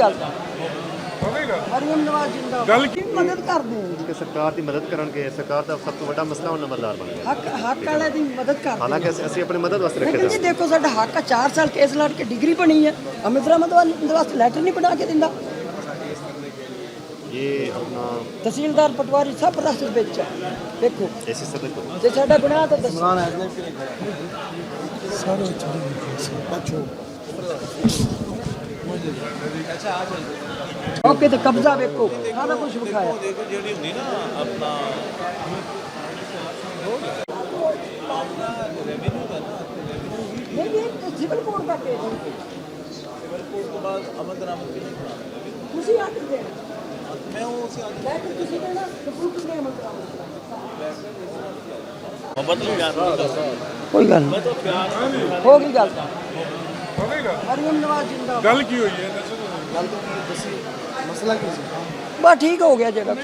ਗੱਲ ਮਰੀਮ ਨਵਾਜ਼ ਜਿੰਦਾਬਾਦ ਗੱਲ ਕੀ ਮਦਦ ਕਰਦੇ ਹੋ ਕਿ ਸਰਕਾਰ ਦੀ ਮਦਦ ਕਰਨਗੇ। ਸਰਕਾਰ ਦਾ ਸਭ ਤੋਂ ਵੱਡਾ ਮਸਲਾ ਹੁਣ ਨੰਬਰਦਾਰ ਬਣ ਗਿਆ। ਹੱਕ ਵਾਲੇ ਦੀ ਮਦਦ ਕਰਦੇ ਹਾਲਾਂਕਿ ਅਸੀਂ ਆਪਣੀ ਮਦਦ ਵਾਸਤੇ ਰੱਖੇ ਲੇਕਿਨ ਜੀ ਦੇਖੋ ਸਾਡਾ ਹੱਕ ਆ 4 ਸਾਲ ਕੇਸ ਲੜ ਕੇ ਡਿਗਰੀ ਬਣੀ ਹੈ ਅਮਿਤਰਾ ਮਦਦ ਵਾਸਤੇ ਲੈਟਰ ਨਹੀਂ ਬਣਾ ਕੇ ਦਿੰਦਾ ਇਹ ਆਪਣਾ ਤਹਿਸੀਲਦਾਰ ਪਟਵਾਰੀ ਸਭ ਰਸਤੇ ਵਿੱਚ ਆ ਦੇਖੋ ਐਸੀ ਸਦਕ ਜੇ ਸਾਡਾ ਗੁਨਾਹ ਤਾਂ ਦੱਸੋ ਮੌਕੇ ਤੇ ਕਬਜ਼ਾ ਵੇਖੋ ਸਾਰਾ ਕੁਝ ਵਿਖਾਇਆ ਜਿਹੜੀ ਹੁੰਦੀ ਨਾ ਆਪਣਾ ਨਹੀਂ ਨਹੀਂ ਸਿਵਲ ਕੋਰਟ ਦਾ ਕੇਸ ਸਿਵਲ ਕੋਰਟ ਤੋਂ ਬਾਅਦ ਅਮਲਦਰਾਮਦ ਕਿਹਨੇ ਕਰਾਉਣਾ ਤੁਸੀਂ ਆ ਕੇ ਦੇਣਾ ਮੈਂ ਉਹ ਉਸੇ ਅੱਜ ਲੈਟਰ ਤੁਸੀਂ ਦੇਣਾ ਸਬੂਤ ਦੇ ਅਮਲ ਕਰਾਓ ਕੋਈ ਗੱਲ ਨਹੀਂ ਹੋ ਗਈ ਗੱਲ ਮਰੀਮ ਨਵਾਜ਼ ਜਿੰਦਾਬਾਦ ਗੱਲ ਕੀ ਹੋਈ ਹੈ ਦੱਸੋ ਬਸ ਠੀਕ ਹੋ ਗਿਆ ਜਗ੍ਹਾ